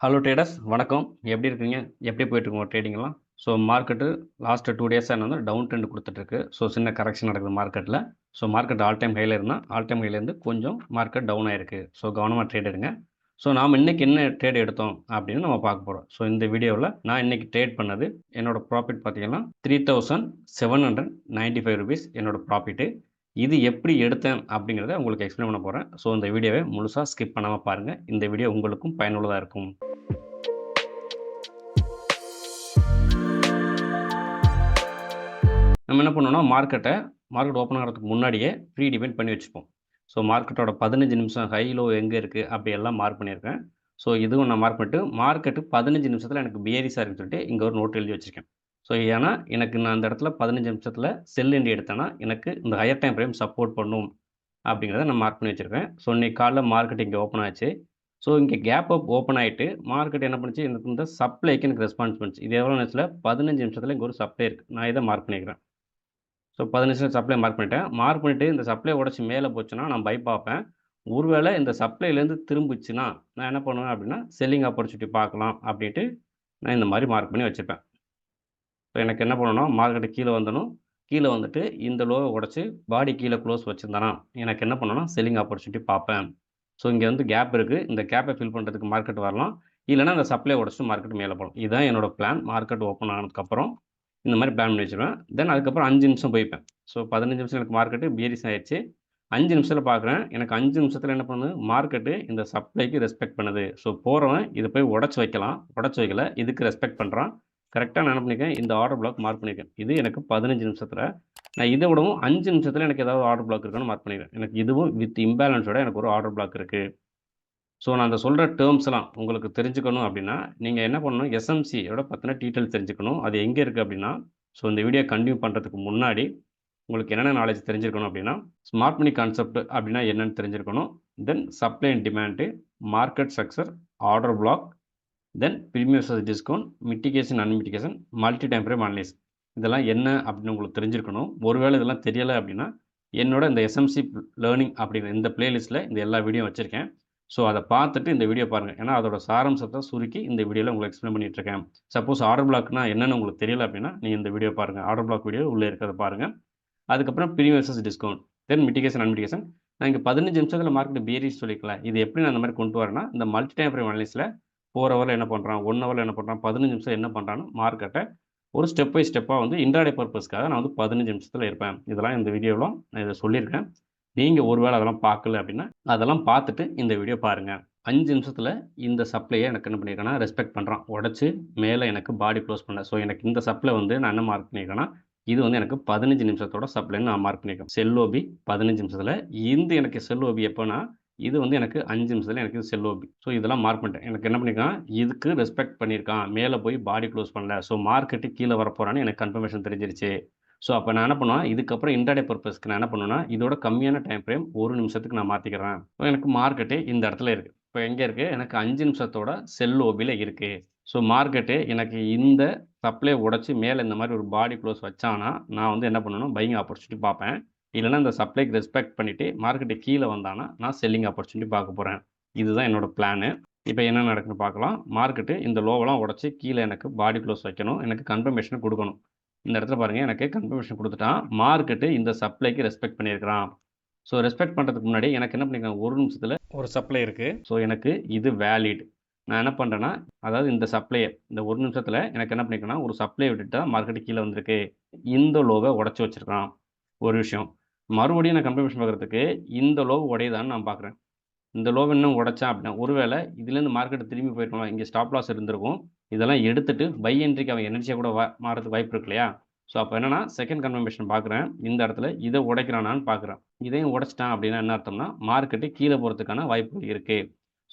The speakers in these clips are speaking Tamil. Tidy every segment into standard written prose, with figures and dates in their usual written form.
ஹலோ ட்ரேடர்ஸ் வணக்கம். எப்படி இருக்கீங்க? எப்படி போயிட்டுருக்கு உங்க ட்ரேடிங்லாம்? ஸோ மார்க்கெட்டு லாஸ்ட் 2 டேஸா வந்து டவுன் ட்ரெண்ட் குடுத்துட்டுருக்கு. ஸோ சின்ன கரெக்ஷன் நடக்குது மார்க்கெட்ல. ஸோ மார்க்கெட் ஆல் டைம் ஹைல இருந்தா, ஆல் டைம் ஹைலேருந்து கொஞ்சம் மார்க்கெட் டவுன் ஆயிருக்கு. ஸோ கவனமா ட்ரேட் எடுங்க. ஸோ நாம இன்னைக்கு என்ன ட்ரேட் எடுத்தோம் அப்படின்னு நம்ம பார்க்க போறோம். ஸோ இந்த வீடியோவுல நான் இன்னைக்கு ட்ரேட் பண்ணது என்னோட ப்ராஃபிட் பார்த்தீங்கன்னா, ₹3795 என்னோட ப்ராஃபிட்டு. இது எப்படி எடுத்தேன் அப்படிங்கிறத உங்களுக்கு எக்ஸ்பிளைன் பண்ண போறேன். ஸோ இந்த வீடியோவை முழுசா ஸ்கிப் பண்ணாம பாருங்க. இந்த வீடியோ உங்களுக்கும் பயனுள்ளதா இருக்கும். நம்ம என்ன பண்ணோம்னா, மார்க்கெட் ஓப்பன் ஆகுறதுக்கு முன்னாடியே ப்ரீ டிஃபைன் பண்ணி வச்சுப்போம். ஸோ மார்க்கெட்டோட 15 நிமிஷம் ஹை, லோ எங்க இருக்கு அப்படி எல்லாம் மார்க் பண்ணியிருக்கேன். ஸோ இதுவும் நான் மார்க் பண்ணிட்டு, மார்க்கெட்டு 15 நிமிஷத்தில எனக்கு பியரிஸா இருக்குன்னு சொல்லிட்டு இங்க ஒரு நோட் எழுதி வச்சிருக்கேன். ஸோ ஏன்னா, எனக்கு நான் அந்த இடத்துல 15 நிமிஷத்தில செல் என்ட்ரி எடுத்தேன்னா, எனக்கு இந்த ஹையர் டைம் ஃப்ரேம் சப்போர்ட் பண்ணும் அப்படிங்கிறத நான் மார்க் பண்ணி வச்சிருக்கேன். ஸோ இன்னைக்கு காலைல மார்க்கெட் இங்க ஓப்பன் ஆச்சு. ஸோ இங்க கேப் அப் ஓப்பன் ஆயிட்டு, மார்க்கெட் என்ன பண்ணுச்சு, எனக்கு இந்த சப்ளைக்கு எனக்கு ரெஸ்பான்ஸ் பண்ணுச்சு. இது எவ்வளோ நேரத்தில 15 நிமிஷத்தில இங்க ஒரு சப்ளை இருக்கு. நான் இத மார்க் பண்ணிக்கிறேன். ஸோ 15 நிமிஷம் சப்ளை மார்க் பண்ணிட்டேன். மார்க் பண்ணிட்டு இந்த சப்ளை உடைச்சு மேல போச்சுன்னா, நான் பை பார்ப்பேன். ஒருவேளை இந்த சப்ளைலேருந்து திரும்புச்சுன்னா, நான் என்ன பண்ணுவேன் அப்படின்னா, செல்லிங் ஆப்பர்ச்சுனிட்டி பார்க்கலாம் அப்படின்ட்டு நான் இந்த மாரி மார்க் பண்ணி வச்சுப்பேன். ஸோ எனக்கு என்ன பண்ணணும்னா, மார்க்கெட் கீழ வந்துடணும். கீழ வந்துட்டு இந்த லோவ உடைச்சு பாடி கீழ க்ளோஸ் வச்சிருந்தானா, எனக்கு என்ன பண்ணணும்னா, செல்லிங் ஆப்பர்ச்சுனிட்டி பார்ப்பேன். ஸோ இங்க வந்து கேப் இருக்கு. இந்த கேப்ப ஃபில் பண்றதுக்கு மார்க்கெட் வரலாம். இல்லன்னா இந்த சப்ளைய உடைச்சுட்டு மார்க்கெட் மேல போலாம். இதுதான் என்னோட பிளான். மார்க்கெட் ஓப்பன் ஆனதுக்கப்புறம் இந்த மாரி பிளான் பண்ணி வச்சுருவேன். தென் அதுக்கப்புறம் 5 நிமிஷம் போய்ப்பேன். ஸோ 15 நிமிஷம் எனக்கு மார்க்கெட்டு பியரிஷ் ஆயிருச்சு. 5 நிமிஷத்தில பார்க்குறேன். எனக்கு 5 நிமிஷத்தில என்ன பண்ணுது, மார்க்கெட்டு இந்த சப்ளைக்கு ரெஸ்பெக்ட் பண்ணுது. ஸோ போறவன் இத போய் உடைச்சு வைக்கலாம். உடைச்சு வைக்கல. இதுக்கு ரெஸ்பெக்ட் பண்றான். கரெக்ட்டா நான் என்ன பண்ணியிருக்கேன், இந்த ஆர்டர் பிளாக் மார்க் பண்ணியிருக்கேன். இது எனக்கு 15 நிமிஷத்தில. நான் இத விடவும் 5 நிமிஷத்தில எனக்கு ஏதாவது ஆர்டர் பிளாக் இருக்கான்னு மார்க் பண்ணிருக்கேன். எனக்கு இதுவும் வித் இம்பேலன்ஸோட எனக்கு ஒரு ஆர்டர் பிளாக் இருக்கு. ஸோ நான் அந்த சொல்ற டெர்ம்ஸ்லாம் உங்களுக்கு தெரிஞ்சுக்கணும் அப்படின்னா, நீங்க என்ன பண்ணணும், எஸ்எம்சியோட பத்தின டீட்டெயில்ஸ் தெரிஞ்சுக்கணும். அது எங்க இருக்கு அப்படின்னா, ஸோ இந்த வீடியோ கன்டின்யூ பண்றதுக்கு முன்னாடி, உங்களுக்கு என்னென்ன நாலேட்ஜ் தெரிஞ்சிருக்கணும் அப்படின்னா, ஸ்மார்ட் மணி கான்செப்ட் அப்படின்னா என்னன்னு தெரிஞ்சிருக்கணும். Then supply and demand, market structure, order block, then premium versus discount, mitigation, unmitigation, multi time frame analyse. இதெல்லாம் என்ன அப்படின்னு உங்களுக்கு தெரிஞ்சிருக்கணும். ஒருவேளை இதெல்லாம் தெரியல அப்படின்னா, என்னோட இந்த எஸ்எம்சி லேர்னிங் அப்படிங்கிற இந்த பிளேலிஸ்ட்ல இந்த எல்லா வீடியோ வச்சிருக்கேன். ஸோ அத பார்த்துட்டு இந்த வீடியோ பாருங்க. ஏன்னா அதோட சாராம்சத்த சுருக்கி இந்த வீடியோல உங்களுக்கு எக்ஸ்பிளைன் பண்ணிட்டு இருக்கேன். சப்போஸ் ஆர்டர் பிளாக்னா என்னன்னு உங்களுக்கு தெரியல அப்படின்னா, நீங்க இந்த வீடியோ பாருங்க. ஆர்டர் பிளாக் வீடியோ உள்ள இருக்கிறத பாருங்க. அதுக்கப்புறம் பிரீமியம் வெர்சஸ் டிஸ்கவுண்ட், தென் மிட்டிகேஷன், அன்மிட்டிகேஷன். நான் இங்க 15 நிமிஷத்துல மார்க்கெட் பியரிஷ் சொல்லியிருக்கேன்ல. இது எப்படி நான் இந்த மாரி கொண்டு வரேன்னா, இந்த மல்டி டைம் ஃப்ரேம் அனலைஸ்ல 4 ஹவர்ல என்ன பண்றான், 1 ஹவர்ல என்ன பண்றான், 15 நிமிஷம் என்ன பண்றான்னு மார்க்கெட்ட ஒரு ஸ்டெப் பை ஸ்டெப்பா வந்து இன்ட்ராடே பர்ப்பஸ்க்காக நான் வந்து 15 நிமிஷத்துல இருப்பேன். இதெல்லாம் இந்த வீடியோல நான் இத சொல்லியிருக்கேன். நீங்க ஒரு வேள அதெல்லாம் பார்க்கல அப்படின்னா, அதெல்லாம் பார்த்துட்டு இந்த வீடியோ பாருங்க. 5 நிமிஷத்துல இந்த சப்ளைய எனக்கு என்ன பண்ணியிருக்கேன்னா, ரெஸ்பெக்ட் பண்றான். உடைச்சு மேல எனக்கு பாடி குளோஸ் பண்ணல. ஸோ எனக்கு இந்த சப்ளை வந்து நான் என்ன மார்க் பண்ணியிருக்கேன்னா, இது வந்து எனக்கு 15 நிமிஷத்தோட சப்ளைன்னு நான் மார்க் பண்ணியிருக்கேன். செல் ஓபி 15 நிமிஷத்துல. இது எனக்கு செல் ஓபி எப்போனா, இது வந்து எனக்கு 5 நிமிஷத்துல எனக்கு செல் ஓபி. ஸோ இதெல்லாம் மார்க் பண்ணிட்டேன். எனக்கு என்ன பண்ணியிருக்கான், இதுக்கு ரெஸ்பெக்ட் பண்ணியிருக்கான். மேல போய் பாடி குளோஸ் பண்ணல. ஸோ மார்க்கெட் கீழ வரப்போறான்னு எனக்கு கன்ஃபர்மேஷன் தெரிஞ்சிருச்சு. ஸோ அப்ப நான் என்ன பண்ணுவேன், இதுக்கப்புறம் இன்ட்ராடே பர்ப்பஸ்க்கு நான் என்ன பண்ணுவேன்னா, இதோட கம்மியான டைம் ஃப்ரேம் 1 நிமிஷத்துக்கு நான் மாத்திக்கிறேன். இப்போ எனக்கு மார்க்கெட்டு இந்த இடத்துல இருக்கு. இப்ப எங்க இருக்கு, எனக்கு 5 நிமிஷத்தோட செல் ஓபில இருக்கு. ஸோ மார்க்கெட்டு எனக்கு இந்த சப்ளைய உடைச்சு மேல இந்த மாரி ஒரு பாடி குளோஸ் வச்சான்னா, நான் வந்து என்ன பண்ணணும், பையிங் ஆப்பர்ச்சுனிட்டி பார்ப்பேன். இல்லன்னா இந்த சப்ளைக்கு ரெஸ்பெக்ட் பண்ணிட்டு மார்க்கெட் கீழ வந்தான்னா, நான் செல்லிங் ஆப்பர்ச்சுனிட்டி பார்க்க போறேன். இதுதான் என்னோட பிளானு. இப்ப என்ன நடக்குதுன்னு பார்க்கலாம். மார்க்கெட்டு இந்த லோவெல்லாம் உடைச்சு கீழ எனக்கு பாடி குளோஸ் வைக்கணும். எனக்கு கன்ஃபர்மேஷன் குடுக்கணும். இந்த இடத்துல பாருங்க, எனக்கு கன்ஃபர்மேஷன் குடுத்துட்டான். மார்க்கெட்டு இந்த சப்ளைக்கு ரெஸ்பெக்ட் பண்ணியிருக்கிறான். ஸோ ரெஸ்பெக்ட் பண்றதுக்கு முன்னாடி எனக்கு என்ன பண்ணியிருக்காங்க, 1 நிமிஷத்துல ஒரு சப்ளை இருக்கு. ஸோ எனக்கு இது வேலிட். நான் என்ன பண்றேன்னா, அதாவது இந்த சப்ளைய இந்த 1 நிமிஷத்துல எனக்கு என்ன பண்ணியிருக்கேன்னா, ஒரு சப்ளைய விட்டுட்டு தான் மார்க்கெட் கீழ வந்திருக்கு. இந்த லோவ உடைச்சு வச்சிருக்கான். ஒரு விஷயம். மறுபடியும் நான் கன்ஃபர்மேஷன் பார்க்கறதுக்கு இந்த லோவ் உடையுதான்னு நான் பார்க்குறேன். இந்த லோவ இன்னும் உடைச்சான் அப்படின்னா, ஒருவேளை இதுலேருந்து மார்க்கெட் திரும்பி போயிருக்கலாம். இங்க ஸ்டாப் லாஸ் இருந்திருக்கும். இதெல்லாம் எடுத்துட்டு பை என்ட்ரிக்கு அவன் எனர்ஜியா கூட மாறதுக்கு வாய்ப்பு இருக்கு இல்லையா? ஸோ அப்ப என்னன்னா, செகண்ட் கன்ஃபர்மேஷன் பார்க்குறேன். இந்த இடத்துல இத உடைக்கிறானான்னு பார்க்குறேன். இதையும் உடைச்சுட்டான் அப்படின்னா என்ன அர்த்தம்னா, மார்க்கெட் கீழ போறதுக்கான வாய்ப்புகள் இருக்கு.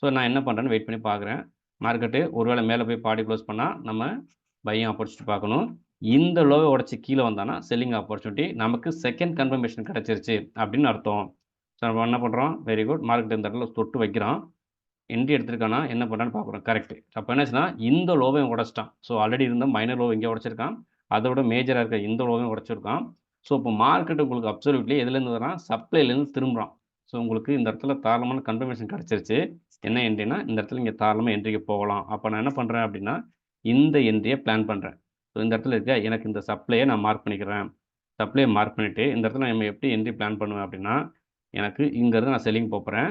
ஸோ நான் என்ன பண்றேன்னு வெயிட் பண்ணி பார்க்குறேன். மார்க்கெட் ஒருவேளை மேல போய் பாடி குளோஸ் பண்ணா, நம்ம பையிங் ஆப்பர்ச்சுனிட்டி பார்க்கணும். இந்த லோவ உடைச்சு கீழ வந்தான்னா, செல்லிங் ஆப்பர்ச்சுனிட்டி. நமக்கு செகண்ட் கன்ஃபர்மேஷன் கிடைச்சிருச்சு அப்படின்னு அர்த்தம். ஸோ நம்ம என்ன பண்றோம், வெரி குட். மார்க்கெட் இந்த இடத்துல தொட்டு வைக்கிறான். என்ட்ரி எடுத்திருக்கானா, என்ன பண்றான்னு பார்க்குறோம். கரெக்ட். அப்ப என்னாச்சுன்னா, இந்த லோவையும் உடைச்சுட்டான். ஸோ ஆல்ரெடி இருந்த மைனர் லோ இங்க உடைச்சிருக்கான். அதோட மேஜரா இருக்க இந்த லோவையும் உடைச்சிருக்கான். ஸோ இப்போ மார்க்கெட் உங்களுக்கு அப்சல்யூட்லி எதுலேருந்து வரான், சப்ளைலேருந்து திரும்புறான். ஸோ உங்களுக்கு இந்த இடத்துல தாராளமான கன்ஃபர்மேஷன் கிடைச்சிருச்சு. என்ன என்ட்ரினா, இந்த இடத்துல இங்கே தாராளமாக என்ட்ரிக்கு போகலாம். அப்போ நான் என்ன பண்ணுறேன் அப்படின்னா, இந்த என்ட்ரியை பிளான் பண்ணுறேன். ஸோ இந்த இடத்துல இருக்க எனக்கு இந்த சப்ளையை நான் மார்க் பண்ணிக்கிறேன். சப்ளையை மார்க் பண்ணிவிட்டு இந்த இடத்துல நம்ம எப்படி என்ட்ரி பிளான் பண்ணுவேன் அப்படின்னா, எனக்கு இங்கேருந்து நான் செல்லிங் போகிறேன்.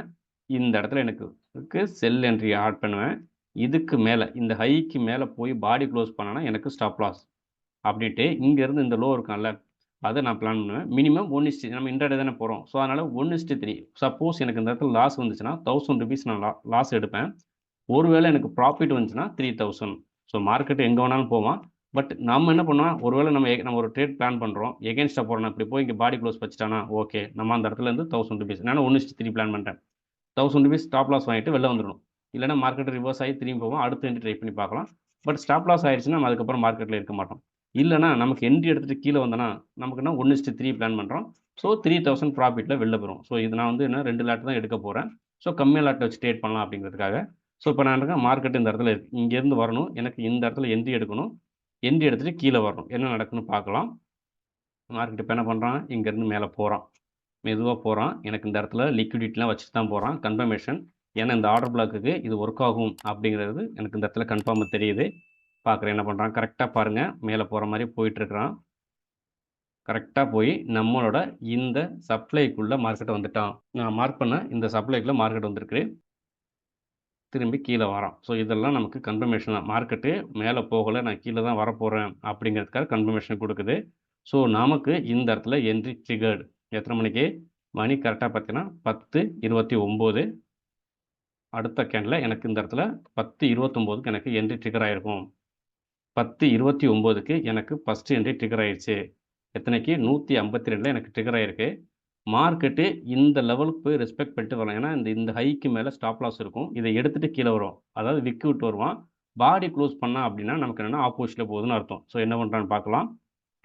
இந்த இடத்துல எனக்கு செல் என்ட்ரி ஆட் பண்ணுவேன். இதுக்கு மேலே இந்த ஹைக்கு மேலே போய் பாடி க்ளோஸ் பண்ணேன்னா எனக்கு ஸ்டாப் லாஸ் அப்படின்ட்டு இங்கேருந்து இந்த லோ இருக்கான்ல, அதை நான் பிளான் பண்ணுவேன். மினிமம் 1:3 நம்ம இன்ட்ராடே தானே போகிறோம். ஸோ அதனால் 1:3 சப்போஸ் எனக்கு இந்த இடத்துல லாஸ் வந்துச்சுன்னா ₹1000 நான் லாஸ் எடுப்பேன். ஒருவேளை எனக்கு ப்ராஃபிட் வந்துச்சுன்னா 3000. ஸோ மார்க்கெட் எங்கே வேணாலும் போவான். பட் நம்ம என்ன பண்ணுவோம், ஒருவேளை நம்ம ஒரு ட்ரேட் பிளான் பண்ணுறோம், எகென்ஸ்டாக போகிறோம், இப்படி போய் இங்கே பாடி க்ளோஸ் வச்சுட்டானா ஓகே, நம்ம அந்த இடத்துலேருந்து ₹1000 நான் 1:3 பிளான் பண்ணுறேன். ₹1000 ஸ்டாப் லாஸ் வாங்கிட்டு வெளில வந்துடணும். இல்லைனா மார்க்கெட் ரிவர்ஸ் ஆகி திரும்பி போவோம், அடுத்த என்ட்ரி ட்ரை பண்ணி பார்க்கலாம். பட் ஸ்டாப் லாஸ் ஆயிடுச்சுன்னா நம்ம அதுக்கப்புறம் மார்க்கெட்டில் இருக்க மாட்டோம். இல்லைனா நமக்கு என்ட்ரி எடுத்துகிட்டு கீழே வந்தோன்னா நமக்குன்னா 1:3 பிளான் பண்ணுறோம். ஸோ 3000 ப்ராஃபிட்டில் வெளில போயிடும். ஸோ இது நான் வந்து என்ன 2 லாட் தான் எடுக்க போகிறேன். ஸோ கம்மியாக லாட் வச்சு ட்ரேட் பண்ணலாம் அப்படிங்கிறதுக்காக. ஸோ இப்போ நான் இருக்கேன் மார்க்கெட் இந்த இடத்துல இருக்குது. இங்கேருந்து வரணும், எனக்கு இந்த இடத்துல என்ட்ரி எடுக்கணும். என்ட்ரி எடுத்துகிட்டு கீழே வரணும். என்ன நடக்குன்னு பார்க்கலாம். மார்க்கெட் இப்போ என்ன பண்ணுறான், இங்கேருந்து மேலே போகிறான், மெதுவாக போகிறான். எனக்கு இந்த இடத்துல லிக்விடிட்டிலாம் வச்சுட்டு தான் போகிறான். கன்ஃபர்மேஷன், ஏன்னா இந்த ஆர்டர் பிளாக்குக்கு இது ஒர்க் ஆகும் அப்படிங்கிறது எனக்கு இந்த இடத்துல கன்ஃபார்மாக தெரியுது. பார்க்குறேன் என்ன பண்ணுறான், கரெக்டாக பாருங்கள், மேலே போகிற மாதிரி போயிட்டுருக்கிறான். கரெக்டாக போய் நம்மளோட இந்த சப்ளைக்குள்ளே மார்க்கெட் வந்துட்டான். நான் மார்க் பண்ண இந்த சப்ளைக்குள்ளே மார்க்கெட் வந்திருக்கு. திரும்பி கீழே வரான். ஸோ இதெல்லாம் நமக்கு கன்ஃபர்மேஷன் தான். மார்க்கெட்டு மேலே போகலை, நான் கீழே தான் வரப்போகிறேன் அப்படிங்கிறதுக்காக கன்ஃபர்மேஷன் கொடுக்குது. ஸோ நமக்கு இந்த இடத்துல என்ட்ரி ட்ரிகர்டு. எத்தனை மணிக்கு? மணி கரெக்டாக பார்த்தீங்கன்னா 10:29. அடுத்த கேண்டில் எனக்கு இந்த இடத்துல 10:29க்கு எனக்கு என்ட்ரி ட்ரிகர் ஆகிருக்கும். 10:29க்கு எனக்கு ஃபஸ்ட்டு என்ட்ரி ட்ரிகர் ஆயிடுச்சு. எத்தனைக்கு? 152 எனக்கு ட்ரிகர் ஆகிருக்கு. மார்க்கெட்டு இந்த லெவலுக்கு போய் ரெஸ்பெக்ட் பண்ணிட்டு வரலாம். ஏன்னா இந்த ஹைக்கு மேலே ஸ்டாப் லாஸ் இருக்கும். இதை எடுத்துகிட்டு கீழே வரும். அதாவது விக்கு விட்டு வருவான். பாடி க்ளோஸ் பண்ணா அப்படின்னா நமக்கு என்னென்னா ஆப்போசிட்டில் போகுதுன்னு அர்த்தம். ஸோ என்ன பண்ணுறான்னு பார்க்கலாம்.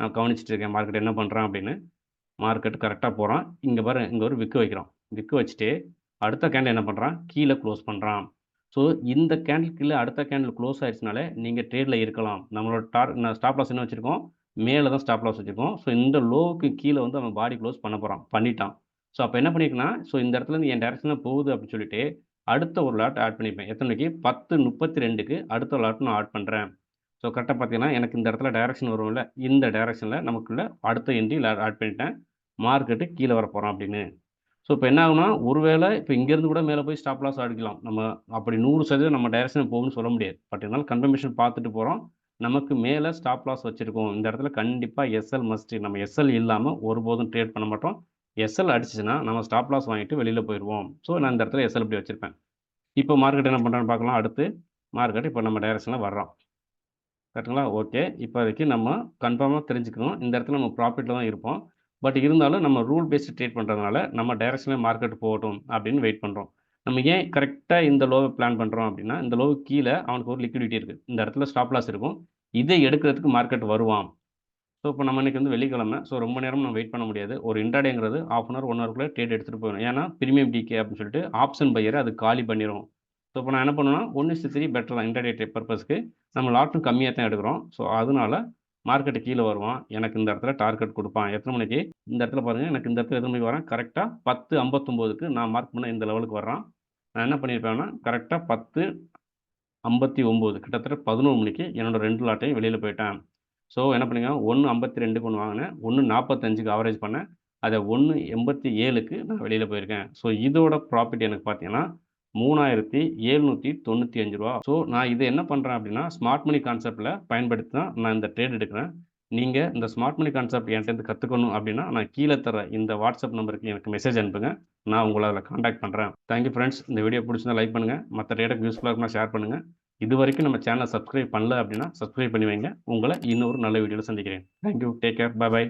நான் கவனிச்சுட்டு இருக்கேன் மார்க்கெட் என்ன பண்ணுறான் அப்படின்னு. மார்க்கெட் கரெக்டாக போகிறான். இங்கே பாரு, இங்கே ஒரு விக்கு வைக்கிறான். விக்கு வச்சுட்டு அடுத்த கேண்டில் என்ன பண்ணுறான், கீழே க்ளோஸ் பண்ணுறான். ஸோ இந்த கேண்டில் கீழே அடுத்த கேண்டில் க்ளோஸ் ஆயிடுச்சுனாலே நீங்கள் ட்ரேடில் இருக்கலாம். நம்மளோட ஸ்டாப் லாஸ் என்ன வச்சுருக்கோம், மேலே தான் ஸ்டாப் லாஸ் வச்சுருக்கோம். ஸோ இந்த லோவுக்கு கீழே வந்து அவன் பாடி க்ளோஸ் பண்ண போகிறான், பண்ணிட்டான். ஸோ அப்போ என்ன பண்ணியிருக்கேன்னா, ஸோ இந்த இடத்துலேருந்து என் டேரக்ஷனில் போகுது அப்படின்னு சொல்லிட்டு அடுத்த ஒரு லாட் ஆட் பண்ணிப்பேன். எத்தனைக்கு? 10:32க்கு அடுத்த லாட் நான் ஆட் பண்ணுறேன். ஸோ கரெக்டாக பார்த்தீங்கன்னா எனக்கு இந்த இடத்துல டேரக்ஷன் வரும்ல, இந்த டேரக்ஷனில் நமக்குள்ள அடுத்த என்ட்ரி ஆட் பண்ணிட்டேன். மார்க்கெட்டு கீழே வர போகிறான் அப்படின்னு. ஸோ இப்போ என்ன ஆகும்னா, ஒருவேளை இப்போ இங்கேருந்து கூட மேலே போய் ஸ்டாப் லாஸ் அடிக்கலாம். நம்ம அப்படி 100% நம்ம டைரக்ஷன் போகும்னு சொல்ல முடியாது. பட் இருந்தாலும் கன்ஃபர்மேஷன் பார்த்துட்டு போகிறோம். நமக்கு மேலே ஸ்டாப் லாஸ் வச்சுருக்கோம். இந்த இடத்துல கண்டிப்பாக எஸ்எல் மஸ்ட்டு. நம்ம எஸ்எல் இல்லாமல் ஒருபோதும் ட்ரேட் பண்ண மாட்டோம். எஸ்எல் அடிச்சுச்சுன்னா நம்ம ஸ்டாப் லாஸ் வாங்கிட்டு வெளியில் போயிடுவோம். ஸோ நான் இந்த இடத்துல எஸ்எல் இப்படி வச்சுருப்பேன். இப்போ மார்க்கெட் என்ன பண்ணுறான்னு பார்க்கலாம். அடுத்து மார்க்கெட் இப்போ நம்ம டைரக்ஷனில் வர்றோம். கரெக்டுங்களா? ஓகே. இப்போதைக்கு நம்ம கன்ஃபார்மாக தெரிஞ்சுக்கணும். இந்த இடத்துல நம்ம ப்ராஃபிட்டில் தான் இருப்போம். பட் இருந்தாலும் நம்ம ரூல் பேஸ்டு ட்ரேட் பண்ணுறதுனால நம்ம டைரக்ஷனில் மார்க்கெட் போகட்டும் அப்படின்னு வெயிட் பண்ணுறோம். நம்ம ஏன் கரெக்டாக இந்த லோவை பிளான் பண்ணுறோம் அப்படின்னா, இந்த லோவுக்கு கீழே அவனுக்கு ஒரு லிக்விடிட்டி இருக்குது. இந்த இடத்துல ஸ்டாப் லாஸ் இருக்கும். இதை எடுக்கிறதுக்கு மார்க்கெட் வருவான். ஸோ இப்போ நம்ம இன்றைக்கி வந்து வெள்ளிக்கிழமை. ஸோ ரொம்ப நேரம் நம்ம வெயிட் பண்ண முடியாது. ஒரு இன்ட்ராடேங்கிறது 1/2 hour 1 hourக்குள்ளே ட்ரேட் எடுத்துகிட்டு போயிடும். ஏன்னா பிரீமியம் டிகே அப்படின்னு சொல்லிட்டு ஆப்ஷன் பையரை அது காலி பண்ணிடும். ஸோ இப்போ நான் என்ன பண்ணுவேன்னா 1:3 பெட்டர் தான் இன்ட்ராடே பர்பஸ்க்கு. நம்ம லாட்டும் கம்மியாக தான் எடுக்கிறோம். ஸோ அதனால மார்க்கெட்டு கீழே வருவான். எனக்கு இந்த இடத்துல டார்கெட் கொடுப்பான். எத்தனை மணிக்கு? இந்த இடத்துல பாருங்கள், எனக்கு இந்த இடத்துல எத்தனை மணிக்கு வரேன், கரெக்டாக 10:59க்கு நான் மார்க் பண்ண இந்த லெவலுக்கு வர்றான். நான் என்ன பண்ணியிருப்பேன்னா கரெக்டாக 10:59 கிட்டத்தட்ட 11 மணிக்கு என்னோட 2 லாட்டையும் வெளியில் போயிட்டேன். ஸோ என்ன பண்ணிங்க, 1:52க்கு ஒன்று வாங்கினேன், 1:45க்கு ஆவரேஜ் பண்ணேன், அதை 1:87க்கு நான் வெளியில் போயிருக்கேன். ஸோ இதோட ப்ராஃபிட் எனக்கு பார்த்தீங்கன்னா ரூ. 3795. ஸோ நான் இதை என்ன பண்ணுறேன் அப்படின்னா ஸ்மார்ட் மணி கான்செப்டில் பயன்படுத்தி தான் நான் இந்த ட்ரேட் எடுக்கிறேன். நீங்கள் இந்த ஸ்மார்ட் மணி கான்செப்ட் என்கிட்ட கற்றுக்கணும் அப்படின்னா நான் கீழே தர இந்த வாட்ஸ்அப் நம்பருக்கு எனக்கு மெசேஜ் அனுப்புங்க. நான் உங்களை அதில் காண்டாக்ட் பண்ணுறேன். Thank you friends. இந்த வீடியோ பிடிச்சிருந்தா லைக் பண்ணுங்கள். மற்ற ட்ரேடுக்கு யூஸ்ஃபுல்லாக இருக்குன்னா ஷேர் பண்ணுங்கள். இது வரைக்கும் நம்ம சேனலை சப்ஸ்கிரைப் பண்ணல அப்படின்னா சப்ஸ்கிரைப் பண்ணி வைங்க. உங்களை இன்னொரு நல்ல வீடியோவில் சந்திக்கிறேன். Thank you. Take care. Bye by.